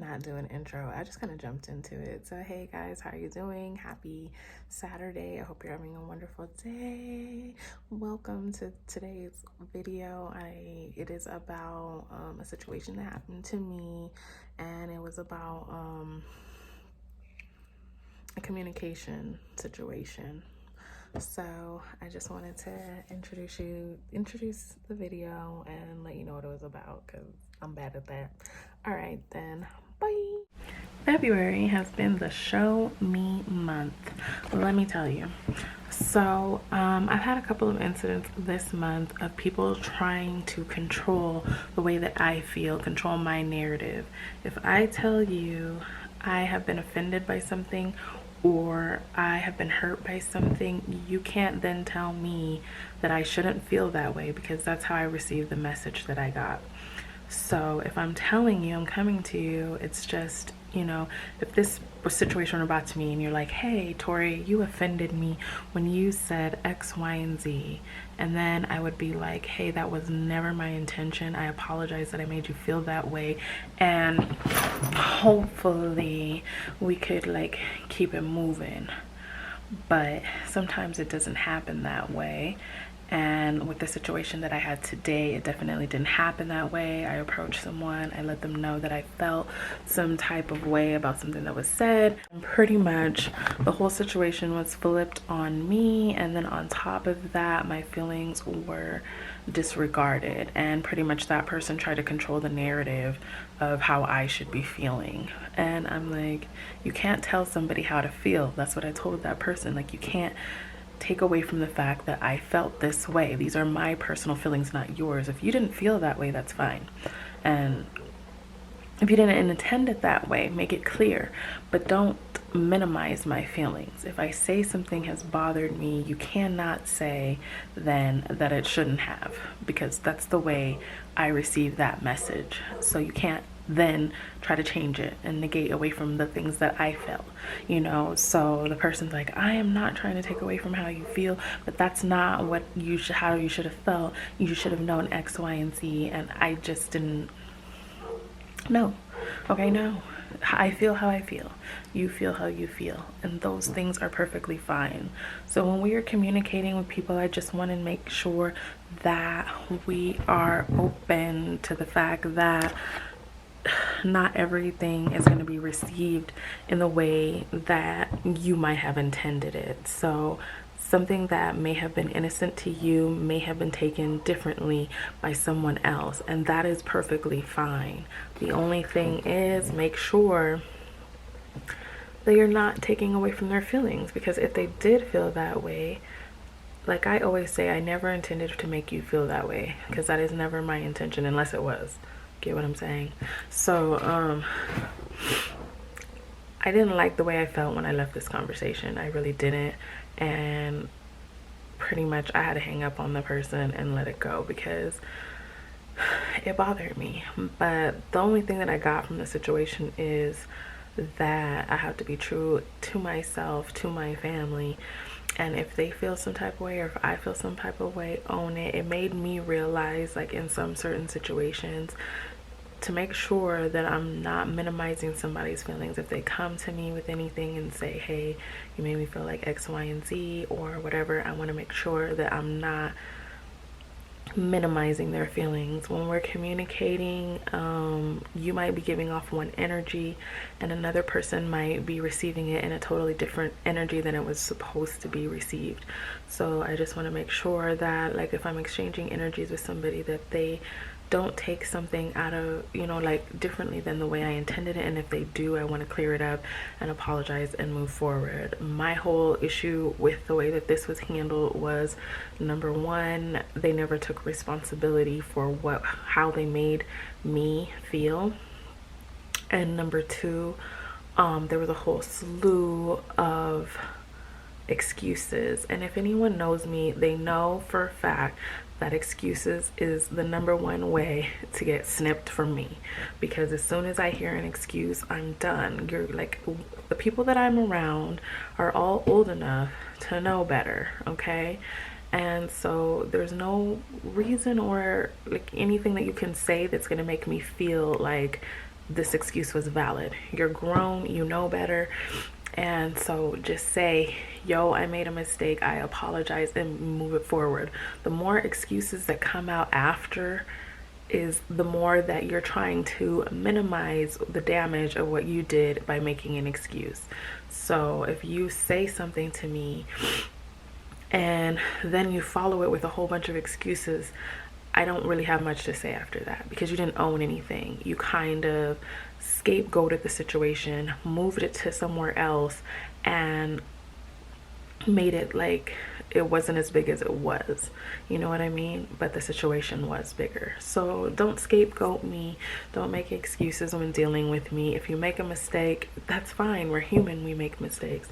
not do an intro. I just kind of jumped into it. So hey guys, how are you doing? Happy Saturday. I hope you're having a wonderful day. Welcome to today's video. It is about a situation that happened to me, and it was about a communication situation. So I just wanted to introduce the video and let you know what it was about, because I'm bad at that. All right then, bye. February has been the show me month, let me tell you. So I've had a couple of incidents this month of people trying to control the way that I feel, control my narrative. If I tell you I have been offended by something, or I have been hurt by something, you can't then tell me that I shouldn't feel that way, because that's how I received the message that I got. So if I'm telling you, I'm coming to you, it's just, if this situation were brought to me and you're like, hey, Tori, you offended me when you said X, Y, and Z. And then I would be like, hey, that was never my intention. I apologize that I made you feel that way. And hopefully we could keep it moving. But sometimes it doesn't happen that way. And with the situation that I had today, it definitely didn't happen that way. I approached someone, I let them know that I felt some type of way about something that was said. And pretty much the whole situation was flipped on me, and then on top of that, my feelings were disregarded, and pretty much that person tried to control the narrative of how I should be feeling. And I'm like, you can't tell somebody how to feel. That's what I told that person. You can't take away from the fact that I felt this way. These are my personal feelings, not yours. If you didn't feel that way, that's fine. And if you didn't intend it that way, make it clear, but don't minimize my feelings. If I say something has bothered me, you cannot say then that it shouldn't have, because that's the way I received that message. So you can't then try to change it and negate away from the things that I felt, So the person's like, I am not trying to take away from how you feel, but that's not what how you should have felt. You should have known X, Y, and Z, and I just didn't know. Okay, no. I feel how I feel. You feel how you feel. And those things are perfectly fine. So when we are communicating with people, I just want to make sure that we are open to the fact that not everything is going to be received in the way that you might have intended it. So something that may have been innocent to you may have been taken differently by someone else, and that is perfectly fine. The only thing is, make sure that you're not taking away from their feelings, because if they did feel that way, like I always say, I never intended to make you feel that way, because that is never my intention unless it was. Get what I'm saying? So I didn't like the way I felt when I left this conversation. I really didn't. And pretty much I had to hang up on the person and let it go, because it bothered me. But the only thing that I got from the situation is that I have to be true to myself, to my family. And if they feel some type of way, or if I feel some type of way, own it. It made me realize, in some certain situations, to make sure that I'm not minimizing somebody's feelings. If they come to me with anything and say, hey, you made me feel like X, Y, and Z, or whatever, I want to make sure that I'm not minimizing their feelings. When we're communicating, you might be giving off one energy, and another person might be receiving it in a totally different energy than it was supposed to be received. So I just want to make sure that, if I'm exchanging energies with somebody, that they don't take something out of, differently than the way I intended it. And if they do, I want to clear it up and apologize and move forward. My whole issue with the way that this was handled was, number one, they never took responsibility for how they made me feel. And number two, there was a whole slew of excuses. And if anyone knows me, they know for a fact that excuses is the number one way to get snipped from me, because as soon as I hear an excuse, I'm done. The people that I'm around are all old enough to know better, okay? And so there's no reason or anything that you can say that's going to make me feel like this excuse was valid. You're grown, you know better. And so just say, yo, I made a mistake, I apologize, and move it forward. The more excuses that come out after is the more that you're trying to minimize the damage of what you did by making an excuse. So if you say something to me and then you follow it with a whole bunch of excuses, I don't really have much to say after that, because you didn't own anything. You kind of scapegoated the situation, moved it to somewhere else, and made it like it wasn't as big as it was. You know what I mean? But the situation was bigger. So don't scapegoat me. Don't make excuses when dealing with me. If you make a mistake, that's fine. We're human. We make mistakes.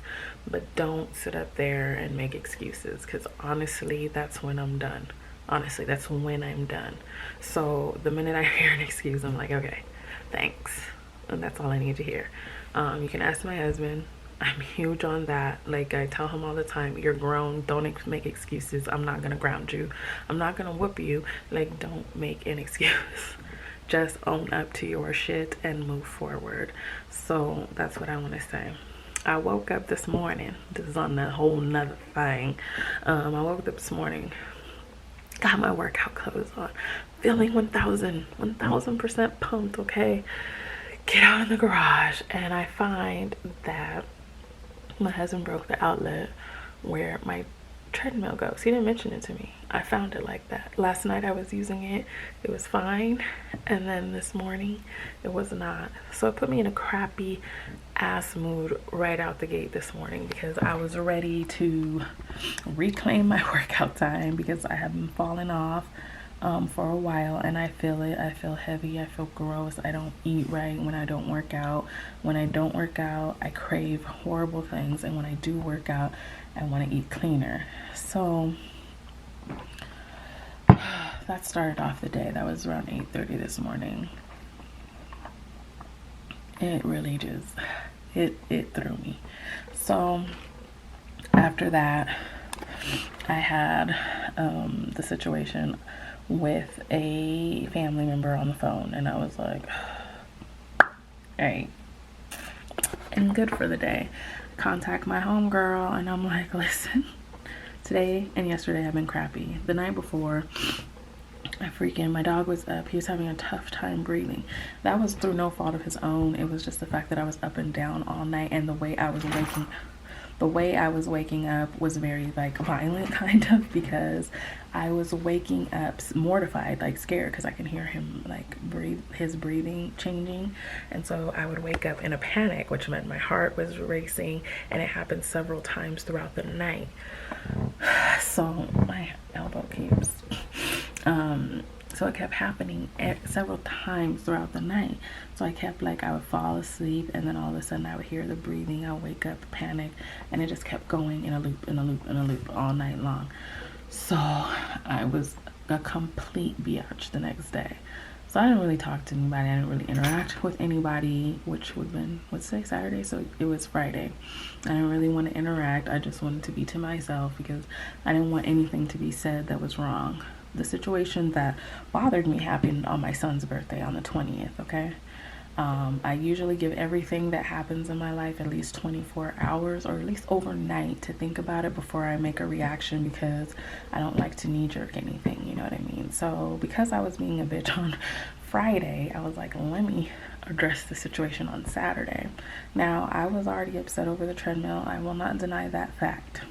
But don't sit up there and make excuses, because honestly, that's when I'm done. Honestly, that's when I'm done. So the minute I hear an excuse, I'm like, okay, thanks. And that's all I need to hear. You can ask my husband. I'm huge on that. Like, I tell him all the time, you're grown, don't make excuses. I'm not gonna ground you, I'm not gonna whoop you. Like, don't make an excuse. Just own up to your shit and move forward. So that's what I want to say. I woke up this morning, this is on a whole nother thing. I woke up this morning, got my workout clothes on, feeling 1000% pumped. Okay, get out in the garage, and I find that my husband broke the outlet where my treadmill goes. He didn't mention it to me. I found it like that. Last night I was using it, it was fine, and then this morning it was not. So it put me in a crappy ass mood right out the gate this morning, because I was ready to reclaim my workout time, because I have been falling off for a while, and I feel it. I feel heavy, I feel gross, I don't eat right when I don't work out. When I don't work out, I crave horrible things, and when I do work out, I want to eat cleaner. So that started off the day. That was around 8:30 this morning. It really just it threw me. So after that, I had the situation with a family member on the phone, and I was like, all right, and good for the day. Contact my homegirl, and I'm like, listen, today and yesterday have been crappy. The night before, my dog was up. He was having a tough time breathing. That was through no fault of his own. It was just the fact that I was up and down all night, and the way I was waking up was very like violent, kind of, because I was waking up mortified, like scared, because I can hear him like his breathing changing. And so I would wake up in a panic, which meant my heart was racing, and it happened several times throughout the night. So my elbow keeps so it kept happening several times throughout the night. So I kept, like, I would fall asleep, and then all of a sudden I would hear the breathing, I would wake up, panic, and it just kept going in a loop all night long. So I was a complete biatch the next day. So I didn't really talk to anybody, I didn't really interact with anybody, which would have been, what's today, Saturday? So it was Friday. I didn't really want to interact. I just wanted to be to myself, because I didn't want anything to be said that was wrong. The situation that bothered me happened on my son's birthday on the 20th, okay? I usually give everything that happens in my life at least 24 hours, or at least overnight, to think about it before I make a reaction, because I don't like to knee-jerk anything, you know what I mean? So because I was being a bitch on Friday, I was like, let me address the situation on Saturday. Now, I was already upset over the treadmill. I will not deny that fact.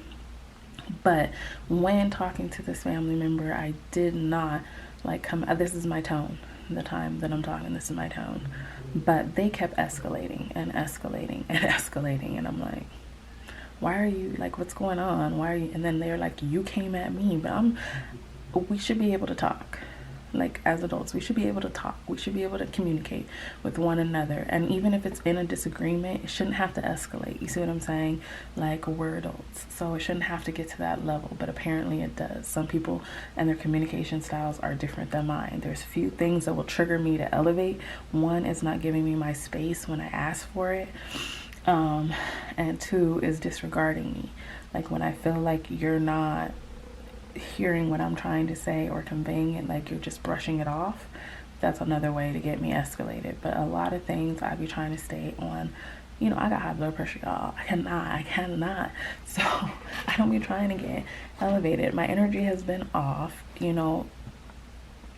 But when talking to this family member, I did not like this is my tone. The time that I'm talking, this is my tone. But they kept escalating and escalating and escalating, and I'm like, why are you, like, what's going on? Why are you? And then they're like, you came at me. But we should be able to talk. Like, as adults, we should be able to talk. We should be able to communicate with one another. And even if it's in a disagreement, it shouldn't have to escalate. You see what I'm saying? Like, we're adults, so it shouldn't have to get to that level. But apparently it does. Some people and their communication styles are different than mine. There's few things that will trigger me to elevate. One is not giving me my space when I ask for it. And two is disregarding me. Like, when I feel like you're not hearing what I'm trying to say or conveying it, like you're just brushing it off, that's another way to get me escalated. But a lot of things I be trying to stay on. You know, I got high blood pressure, y'all. I cannot. So I don't be trying to get elevated. My energy has been off, you know,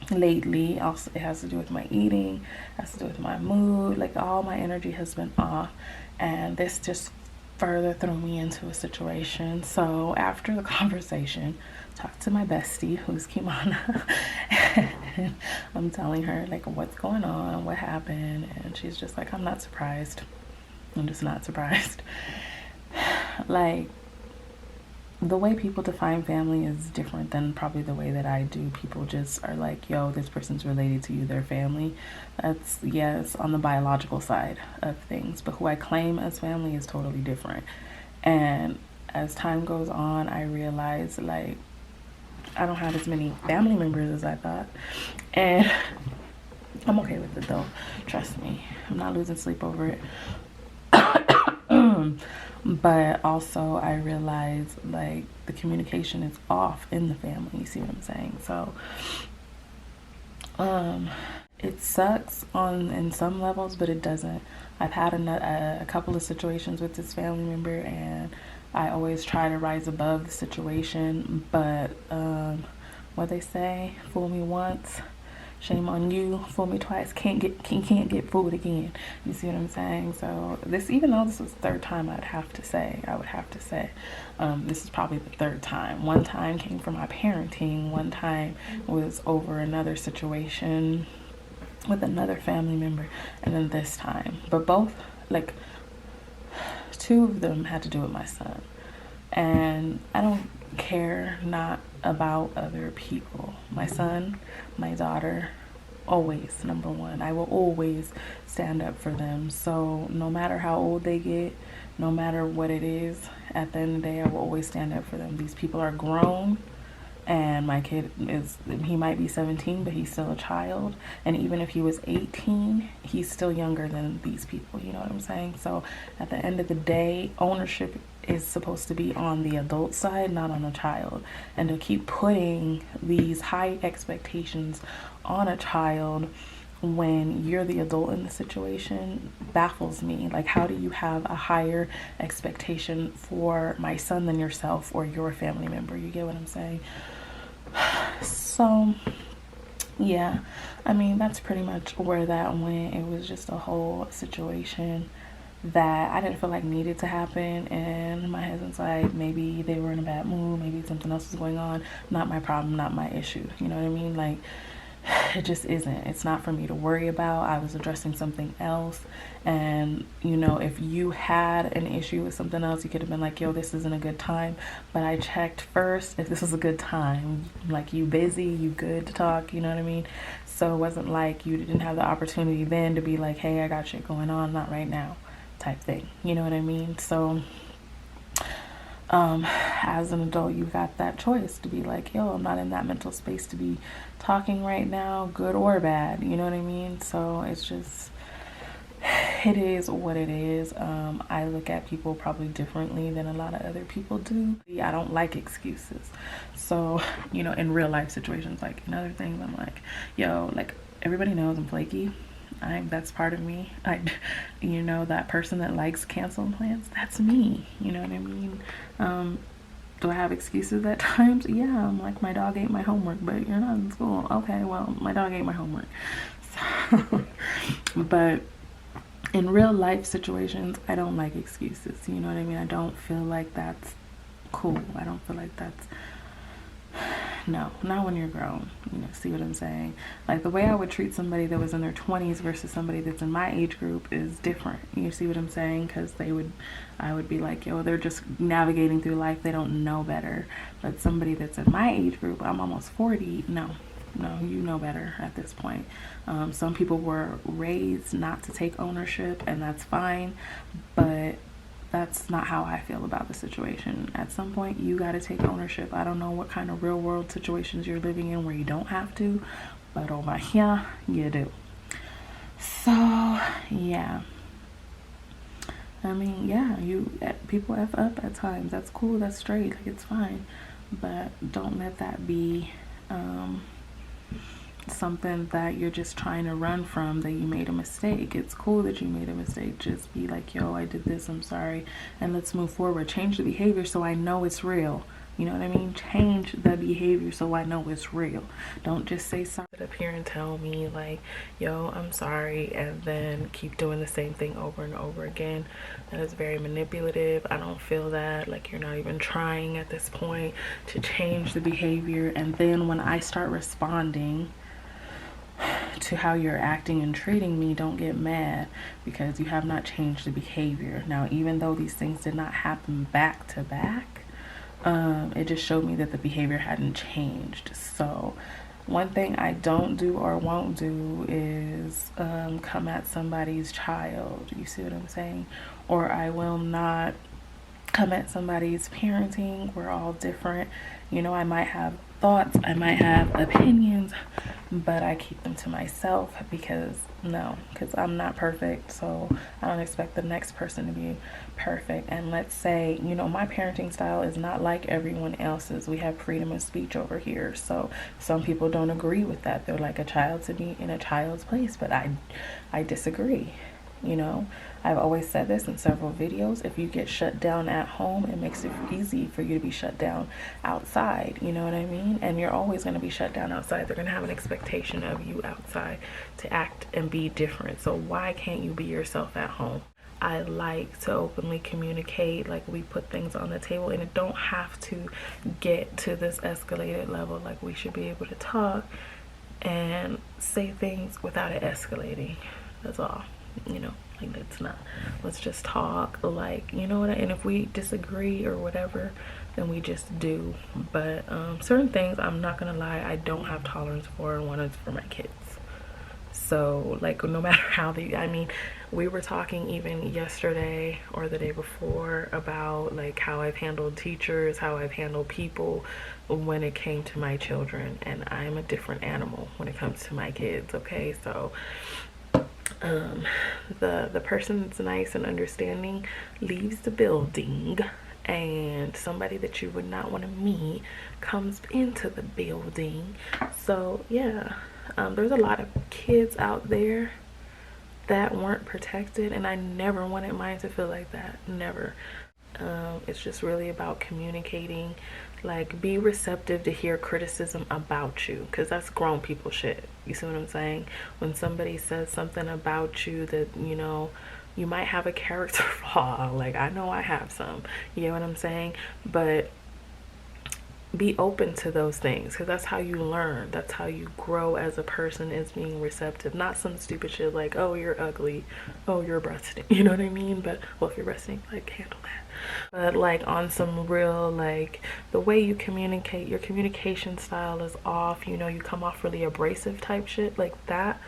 lately. Also, it has to do with my eating, it has to do with my mood. Like, all my energy has been off, and this just further threw me into a situation. So after the conversation, talked to my bestie, who's Kimana, and I'm telling her like what's going on, what happened, and she's just like, I'm not surprised. I'm just not surprised. Like, the way people define family is different than probably the way that I do. People just are like, yo, this person's related to you, their family. That's, yes, on the biological side of things. But who I claim as family is totally different. And as time goes on, I realize, like, I don't have as many family members as I thought. And I'm okay with it, though. Trust me. I'm not losing sleep over it. But also I realize, like, the communication is off in the family. You see what I'm saying? So it sucks in some levels, but it doesn't. I've had a couple of situations with this family member, and I always try to rise above the situation. But what they say, fool me once, shame on you. Fool me twice, can't get fooled again. You see what I'm saying? So this, even though this was the third time, I would have to say this is probably the third time. One time came from my parenting. One time was over another situation with another family member, and then this time. But both, like, two of them had to do with my son. And I don't care not about other people. My son, my daughter, always number one. I will always stand up for them. So no matter how old they get, no matter what it is, at the end of the day, I will always stand up for them. These people are grown, and my kid he might be 17, but he's still a child. And even if he was 18, he's still younger than these people. You know what I'm saying? So at the end of the day, ownership is supposed to be on the adult side, not on a child. And to keep putting these high expectations on a child when you're the adult in the situation baffles me. Like, how do you have a higher expectation for my son than yourself or your family member? You get what I'm saying? So yeah, I mean, that's pretty much where that went. It was just a whole situation that I didn't feel like needed to happen. And my husband's like, maybe they were in a bad mood, maybe something else is going on. Not my problem, not my issue. You know what I mean? Like, it just isn't. It's not for me to worry about. I was addressing something else. And, you know, if you had an issue with something else, you could have been like, yo, this isn't a good time. But I checked first if this was a good time. Like, you busy, you good to talk, you know what I mean? So it wasn't like you didn't have the opportunity then to be like, hey, I got shit going on, not right now, type thing. You know what I mean? So as an adult, you got that choice to be like, yo, I'm not in that mental space to be talking right now, good or bad. You know what I mean? So it's just, it is what it is. I look at people probably differently than a lot of other people do. I don't like excuses. So, you know, in real life situations, like in other things, I'm like, yo, like, everybody knows I'm flaky. That's part of me. You know, that person that likes canceling plans, that's me. You know what I mean? Do I have excuses at times? Yeah, I'm like, my dog ate my homework, but you're not in school. Okay, well, my dog ate my homework. So, but in real life situations, I don't like excuses. You know what I mean? I don't feel like that's cool. I don't feel like that's, no, not when you're grown. You know, see what I'm saying? Like, the way I would treat somebody that was in their 20s versus somebody that's in my age group is different. You see what I'm saying? Because I would be like, yo, they're just navigating through life. They don't know better. But somebody that's in my age group, I'm almost 40. No, you know better at this point. Some people were raised not to take ownership, and that's fine. But that's not how I feel about the situation. At some point, you got to take ownership. I don't know what kind of real world situations you're living in where you don't have to, but over here, you do. So, yeah. I mean, yeah, people F up at times. That's cool, that's straight, like, it's fine. But don't let that be something that you're just trying to run from, that you made a mistake. It's cool that you made a mistake. Just be like, yo, I did this, I'm sorry, and let's move forward. Change the behavior so I know it's real. You know what I mean? Change the behavior so I know it's real. Don't just say sorry up here and tell me like, yo, I'm sorry, and then keep doing the same thing over and over again. That is very manipulative. I don't feel that. Like, you're not even trying at this point to change the behavior. And then when I start responding to how you're acting and treating me, don't get mad, because you have not changed the behavior. Now, even though these things did not happen back to back, it just showed me that the behavior hadn't changed. So one thing I don't do or won't do is come at somebody's child. You see what I'm saying? Or I will not come at somebody's parenting. We're all different. You know, I might have thoughts, I might have opinions, but I keep them to myself because I'm not perfect. So I don't expect the next person to be perfect. And let's say, you know, my parenting style is not like everyone else's. We have freedom of speech over here. So some people don't agree with that. They're like a child to be in a child's place, but I disagree. You know, I've always said this in several videos. If you get shut down at home, it makes it easy for you to be shut down outside. You know what I mean? And you're always going to be shut down outside. They're going to have an expectation of you outside to act and be different. So why can't you be yourself at home? I like to openly communicate, like we put things on the table, and it don't have to get to this escalated level. Like, we should be able to talk and say things without it escalating. That's all. You know, like, let's just talk, like, you know what and if we disagree or whatever, then we just do. But certain things, I'm not gonna lie, I don't have tolerance for, and one is for my kids. So like, no matter how we were talking even yesterday or the day before about like how I've handled teachers, how I've handled people when it came to my children, and I'm a different animal when it comes to my kids. Okay, so the person that's nice and understanding leaves the building, and somebody that you would not want to meet comes into the building. So yeah, there's a lot of kids out there that weren't protected, and I never wanted mine to feel like that. Never. It's just really about communicating. Like, be receptive to hear criticism about you, because that's grown people shit. You see what I'm saying? When somebody says something about you that, you know, you might have a character flaw, like I know I have some, you know what I'm saying? But be open to those things, because that's how you learn. That's how you grow as a person, is being receptive. Not some stupid shit like, oh, you're ugly, oh, you're breastfeeding, you know what I mean? But well, if you're breastfeeding, like, handle that. But like, on some real, like, the way you communicate, your communication style is off. You know, you come off really abrasive type shit like that.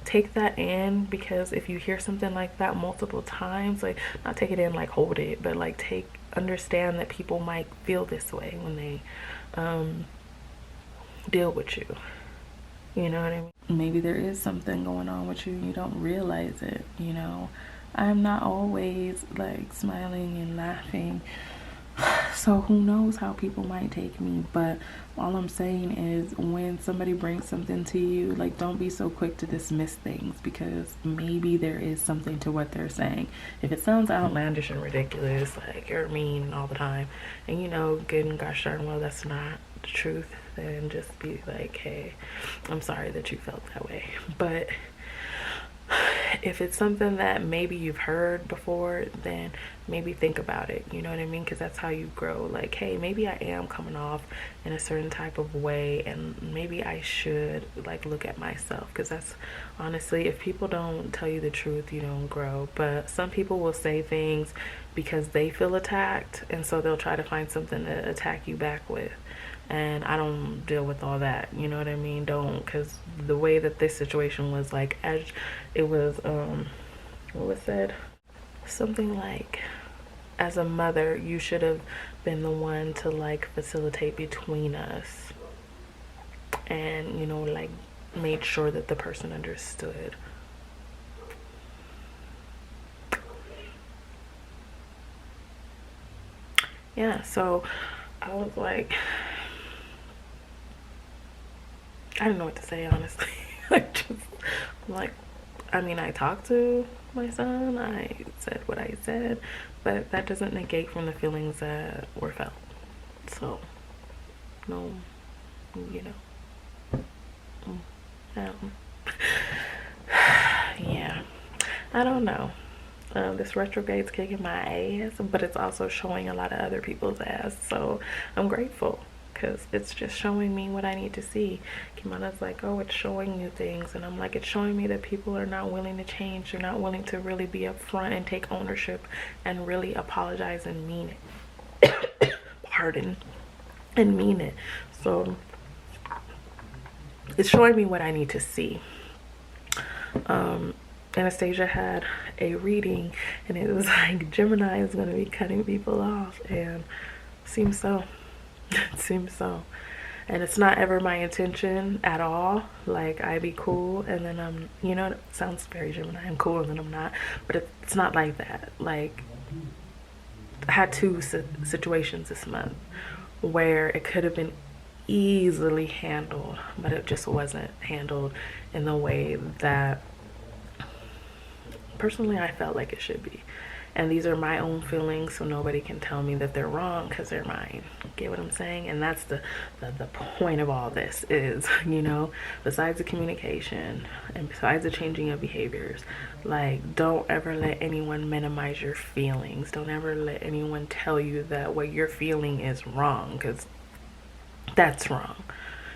Take that in, because if you hear something like that multiple times, like, not take it in, like hold it, but like understand that people might feel this way when they deal with you. You know what I mean? Maybe there is something going on with you and you don't realize it. You know, I'm not always like smiling and laughing, so who knows how people might take me. But all I'm saying is, when somebody brings something to you, like, don't be so quick to dismiss things, because maybe there is something to what they're saying. If it sounds outlandish and ridiculous, like you're mean all the time, and you know good and gosh darn well that's not the truth, then just be like, hey, I'm sorry that you felt that way. But if it's something that maybe you've heard before, then maybe think about it. You know what I mean? Because that's how you grow. Like, hey, maybe I am coming off in a certain type of way, and maybe I should like look at myself, because that's honestly, if people don't tell you the truth, you don't grow. But some people will say things because they feel attacked, and so they'll try to find something to attack you back with. And I don't deal with all that, you know what I mean? Don't, because the way that this situation was, like, as it was, what was said? Something like, as a mother, you should have been the one to like facilitate between us, and, you know, like, made sure that the person understood. Yeah, so I was like, I don't know what to say, honestly. I just, like, I mean, I talked to my son, I said what I said, but that doesn't negate from the feelings that were felt. So, no, you know, yeah, I don't know. This retrograde's kicking my ass, but it's also showing a lot of other people's ass. So I'm grateful because it's just showing me what I need to see. Kimana's like, oh, it's showing you things. And I'm like, it's showing me that people are not willing to change. They're not willing to really be upfront and take ownership and really apologize and mean it. Pardon. And mean it. So it's showing me what I need to see. Anastasia had a reading and it was like Gemini is going to be cutting people off, and seems so. It seems so. And it's not ever my intention at all. Like, I be cool and then I'm, you know, it sounds very Gemini, I'm cool and then I'm not, but it's not like that. Like, I had two situations this month where it could have been easily handled, but it just wasn't handled in the way that personally I felt like it should be. And these are my own feelings, so nobody can tell me that they're wrong because they're mine. Get what I'm saying? And that's the point of all this is, you know, besides the communication and besides the changing of behaviors, like, don't ever let anyone minimize your feelings. Don't ever let anyone tell you that what you're feeling is wrong, because that's wrong.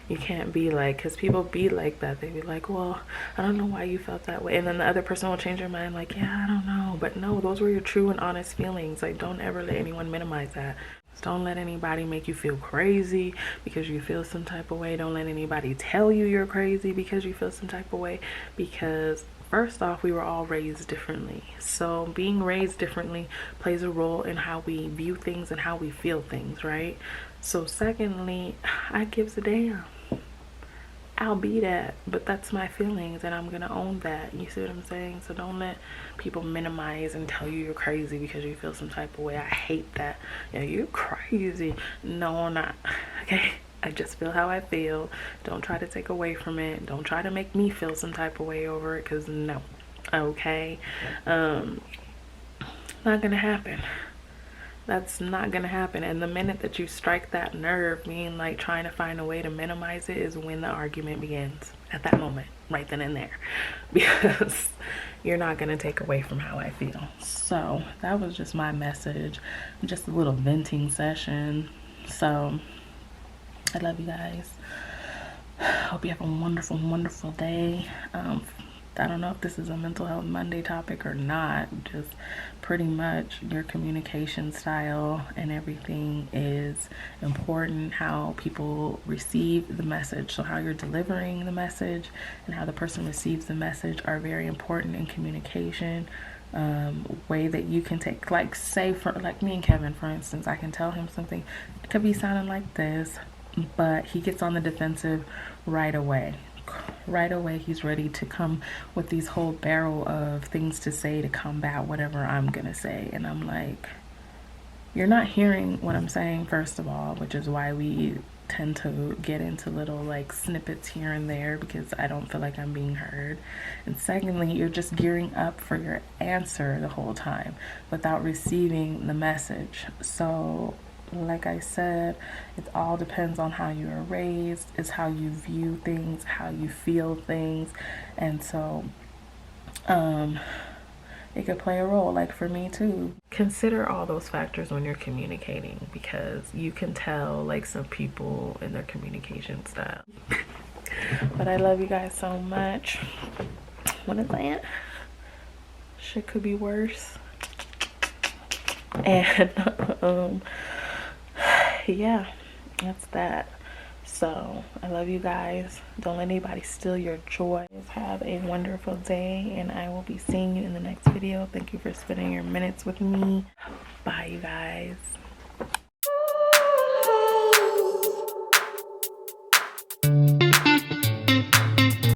You can't be like, because people be like that. They be like, well, I don't know why you felt that way. And then the other person will change their mind like, yeah, I don't know. But no, those were your true and honest feelings. Like, don't ever let anyone minimize that. Don't let anybody make you feel crazy because you feel some type of way. Don't let anybody tell you you're crazy because you feel some type of way. Because first off, we were all raised differently. So being raised differently plays a role in how we view things and how we feel things, right? So secondly, I gives a damn. I'll be that, but that's my feelings and I'm gonna own that. You see what I'm saying? So don't let people minimize and tell you you're crazy because you feel some type of way. I hate that. Yeah, you're crazy. No, I'm not. Okay, I just feel how I feel. Don't try to take away from it. Don't try to make me feel some type of way over it, because no. Okay, not gonna happen. That's not gonna happen. And the minute that you strike that nerve, meaning like trying to find a way to minimize it, is when the argument begins. At that moment, right then and there, because you're not gonna take away from how I feel. So that was just my message, just a little venting session. So I love you guys. Hope you have a wonderful, wonderful day. I don't know if this is a mental health Monday topic or not. Just pretty much your communication style and everything is important. How people receive the message, so how you're delivering the message and how the person receives the message are very important in communication. Way that you can take, like, say for like me and Kevin, for instance, I can tell him something, it could be sounding like this, but he gets on the defensive right away. He's ready to come with these whole barrel of things to say to combat whatever I'm gonna say, and I'm like, you're not hearing what I'm saying, first of all, which is why we tend to get into little like snippets here and there, because I don't feel like I'm being heard. And secondly, you're just gearing up for your answer the whole time without receiving the message. So like I said, it all depends on how you are raised. It's how you view things, how you feel things. And so it could play a role, like for me too. Consider all those factors when you're communicating, because you can tell like some people in their communication style. But I love you guys so much. What is that? Shit could be worse. And yeah, that's that. So I love you guys. Don't let anybody steal your joy. Just have a wonderful day, and I will be seeing you in the next video. Thank you for spending your minutes with me. Bye, you guys.